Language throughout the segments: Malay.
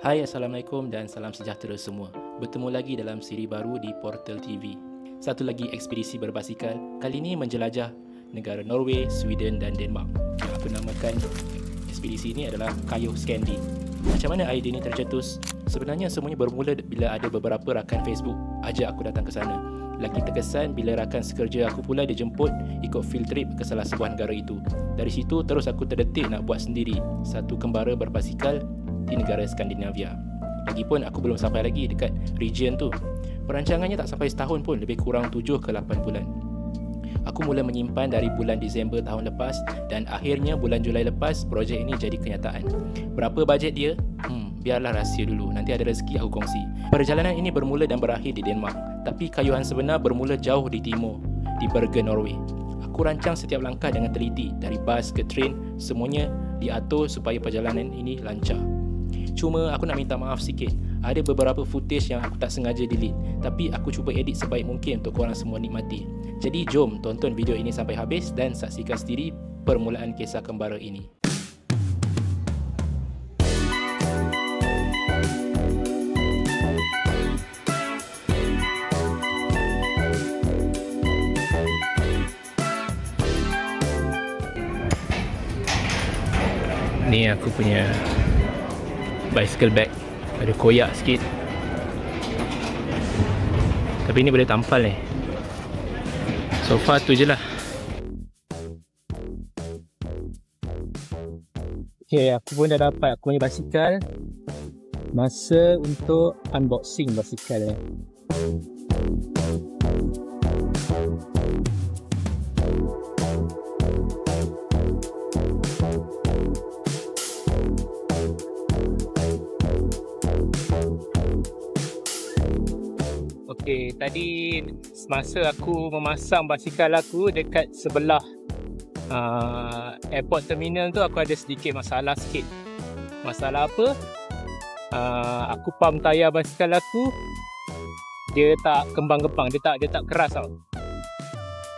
Hai, Assalamualaikum dan salam sejahtera semua. Bertemu lagi dalam siri baru di Portal TV. Satu lagi ekspedisi berbasikal, kali ini menjelajah negara Norway, Sweden dan Denmark. Yang aku namakan ekspedisi ini adalah Kayo Scandi. Macam mana idea ini tercetus? Sebenarnya semuanya bermula bila ada beberapa rakan Facebook ajak aku datang ke sana. Lagi terkesan bila rakan sekerja aku pula dijemput ikut field trip ke salah sebuah negara itu. Dari situ terus aku terdetik nak buat sendiri satu kembara berbasikal di negara Skandinavia. Lagipun aku belum sampai lagi dekat region tu. Perancangannya tak sampai setahun pun, lebih kurang 7 ke 8 bulan. Aku mula menyimpan dari bulan Disember tahun lepas dan akhirnya bulan Julai lepas projek ini jadi kenyataan. Berapa bajet dia? Biarlah rahsia dulu, nanti ada rezeki aku kongsi. Perjalanan ini bermula dan berakhir di Denmark, tapi kayuhan sebenar bermula jauh di timur, di Bergen, Norway. Aku rancang setiap langkah dengan teliti, dari bas ke train, semuanya diatur supaya perjalanan ini lancar. Cuma aku nak minta maaf sikit, ada beberapa footage yang aku tak sengaja delete, tapi aku cuba edit sebaik mungkin untuk korang semua nikmati. Jadi jom tonton video ini sampai habis dan saksikan sendiri permulaan kisah kembara ini. Ni aku punya bicycle bag, ada koyak sikit, tapi ni boleh tampal ni. So far tu je lah. Okay, aku pun dah dapat aku punya basikal. Masa untuk unboxing basikal ni. Okay, tadi semasa aku memasang basikal aku dekat sebelah airport terminal tu, aku ada sedikit masalah sikit. Masalah apa? Aku pump tayar basikal aku, dia tak kembang-kembang, dia tak keras tau.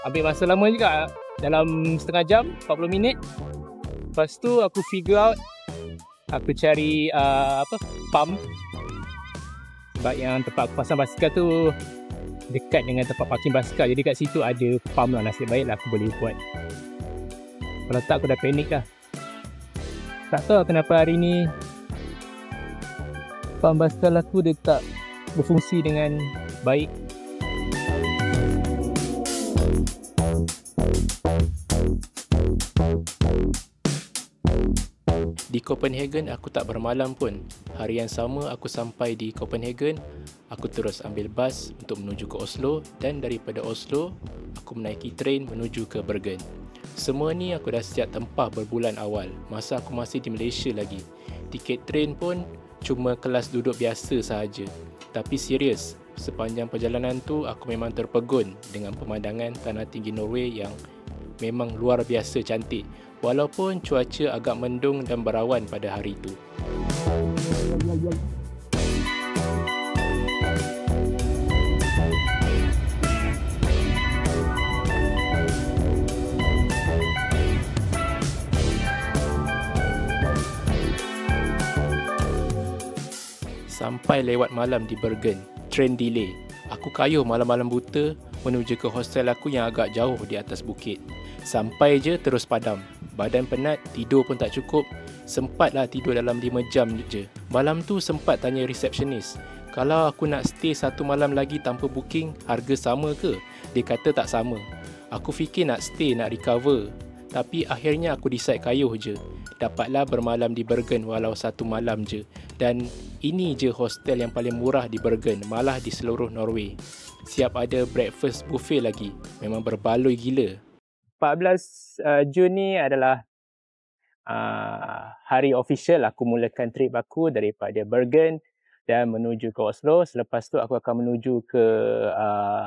Ambil masa lama juga, dalam setengah jam, 40 minit. Lepas tu aku figure out, aku cari pump. Sebab yang tempat aku pasang basikal tu dekat dengan tempat parking basikal, jadi kat situ ada pump lah. Nasib baik lah aku boleh buat. Kalau tak aku dah panik lah. Tak tahu kenapa hari ni pump basikal aku dia tak berfungsi dengan baik. Di Copenhagen aku tak bermalam pun. Hari yang sama aku sampai di Copenhagen, aku terus ambil bas untuk menuju ke Oslo dan daripada Oslo aku menaiki train menuju ke Bergen. Semua ni aku dah siap tempah berbulan awal masa aku masih di Malaysia lagi. Tiket train pun cuma kelas duduk biasa sahaja. Tapi serius, sepanjang perjalanan tu aku memang terpegun dengan pemandangan tanah tinggi Norway yang memang luar biasa cantik. Walaupun cuaca agak mendung dan berawan pada hari itu. Sampai lewat malam di Bergen, train delay. Aku kayuh malam-malam buta menuju ke hostel aku yang agak jauh di atas bukit. Sampai je terus padam. Badan penat, tidur pun tak cukup. Sempatlah tidur dalam 5 jam je. Malam tu sempat tanya resepsionis, kalau aku nak stay satu malam lagi tanpa booking, harga sama ke? Dia kata tak sama. Aku fikir nak stay, nak recover. Tapi akhirnya aku decide kayuh je. Dapatlah bermalam di Bergen walau satu malam je. Dan ini je hostel yang paling murah di Bergen, malah di seluruh Norway. Siap ada breakfast buffet lagi. Memang berbaloi gila. 14 Jun ni adalah hari official aku mulakan trip aku daripada Bergen dan menuju ke Oslo. Selepas tu aku akan menuju ke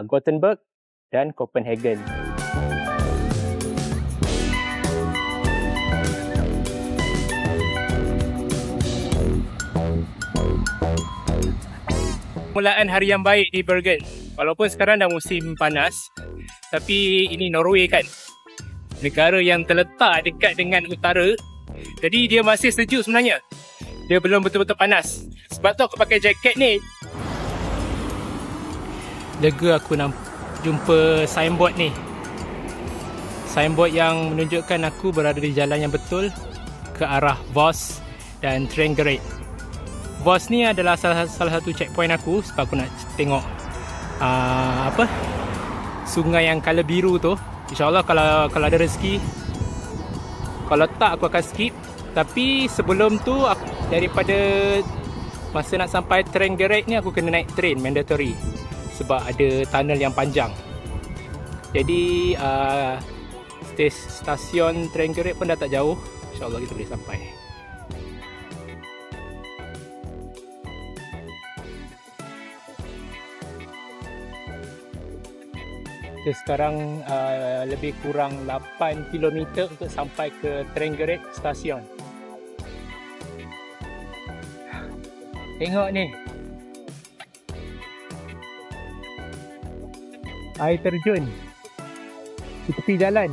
Gothenburg dan Copenhagen. Mulaan hari yang baik di Bergen. Walaupun sekarang dah musim panas, tapi ini Norway kan, negara yang terletak dekat dengan utara, jadi dia masih sejuk sebenarnya. dia belum betul-betul panas. Sebab tu aku pakai jaket ni. Lega aku jumpa signboard ni. Signboard yang menunjukkan aku berada di jalan yang betul ke arah Vos dan Trenggalek. Vos ni adalah salah satu checkpoint aku sebab aku nak tengok sungai yang colour biru tu. InsyaAllah kalau ada rezeki. Kalau tak aku akan skip. Tapi sebelum tu daripada masa nak sampai Trenggalek ni aku kena naik train mandatory sebab ada tunnel yang panjang. Jadi stasiun Trenggalek pun dah tak jauh. InsyaAllah kita boleh sampai. Kita sekarang lebih kurang 8 km untuk sampai ke Trenggalek stasiun. Tengok ni, air terjun di tepi jalan.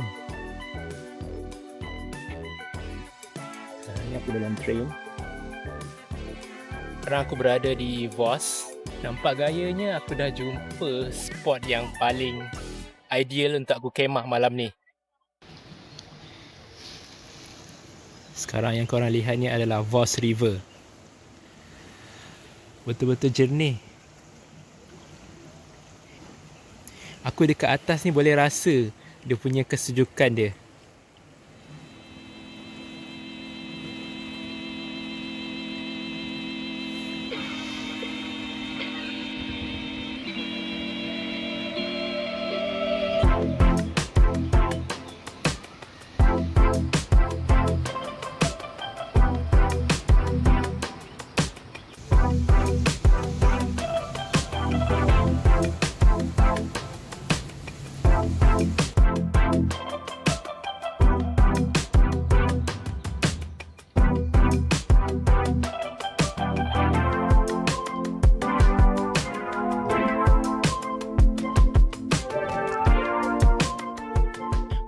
Sekarang ni aku dalam train. Sekarang aku berada di Vos. Nampak gayanya aku dah jumpa spot yang paling ideal untuk aku kemah malam ni. Sekarang yang korang lihat ni adalah Vos River. Betul-betul jernih. Aku dekat atas ni boleh rasa dia punya kesejukan dia.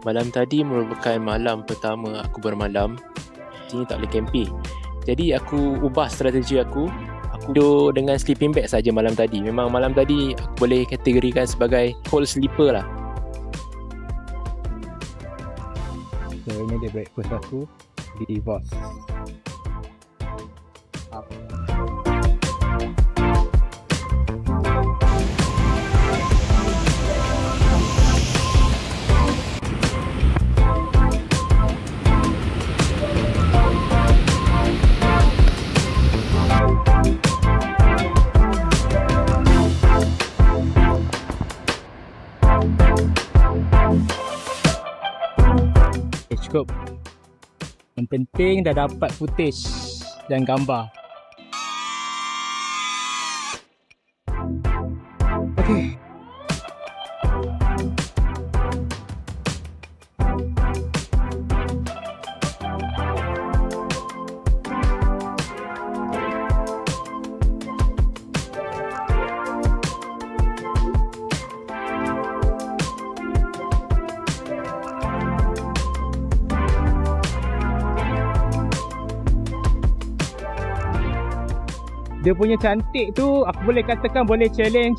Malam tadi merupakan malam pertama aku bermalam. Sini tak boleh camping. Jadi aku ubah strategi aku. Aku tidur dengan sleeping bag saja malam tadi. Memang malam tadi aku boleh kategorikan sebagai cold sleeper lah. So ini dia breakfast aku di Vos. Cukup. Yang penting dah dapat footage dan gambar. Okey. Dia punya cantik tu aku boleh katakan boleh challenge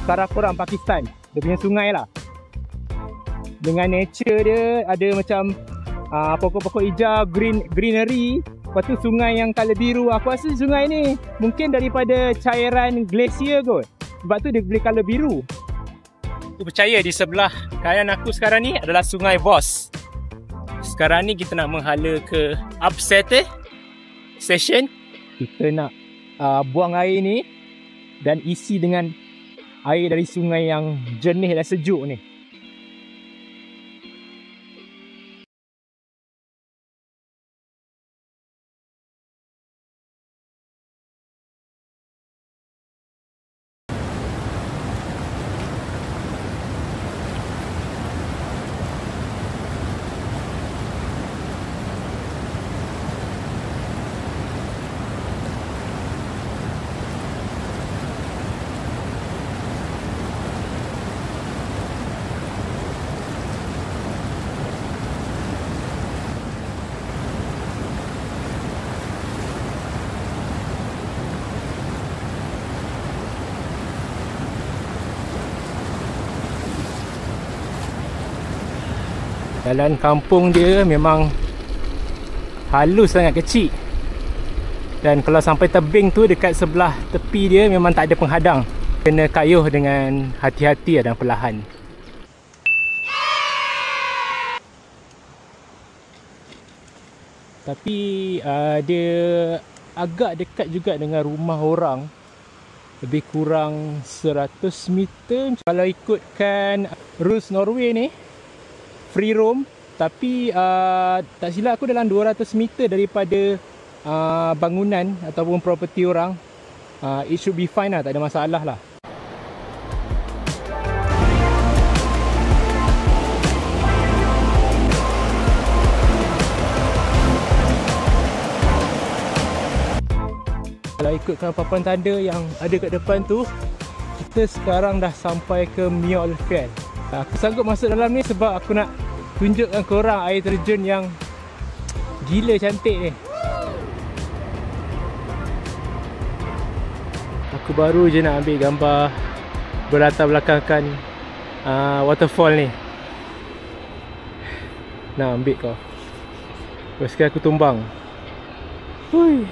Karakoram Pakistan. Dia punya sungai lah. Dengan nature dia ada macam pokok-pokok hijau, greenery. Lepas tu sungai yang colour biru. Aku rasa sungai ni mungkin daripada cairan glacier kot. Sebab tu dia boleh colour biru. Aku percaya di sebelah kanan aku sekarang ni adalah sungai Vos. Sekarang ni kita nak menghala ke Upstate Station. Kita nak buang air ni dan isi dengan air dari sungai yang jernih dan sejuk ni. Jalan kampung dia memang halus sangat, kecil. Dan kalau sampai tebing tu, dekat sebelah tepi dia memang tak ada penghadang. Kena kayuh dengan hati-hati dan perlahan. Tapi dia agak dekat juga dengan rumah orang. Lebih kurang 100 meter. Kalau ikutkan rules Norway ni, free roam. Tapi tak silap aku dalam 200 meter daripada bangunan ataupun property orang. It should be fine lah, tak ada masalah lah. Kalau ikutkan papan tanda yang ada kat depan tu, kita sekarang dah sampai ke Mjolfjell. Aku sanggup masuk dalam ni sebab aku nak tunjukkan korang air terjun yang gila cantik ni. Aku baru je nak ambil gambar berlatar belakangkan waterfall ni. Nak ambil kau. Lepas sekarang aku tumbang. Hui.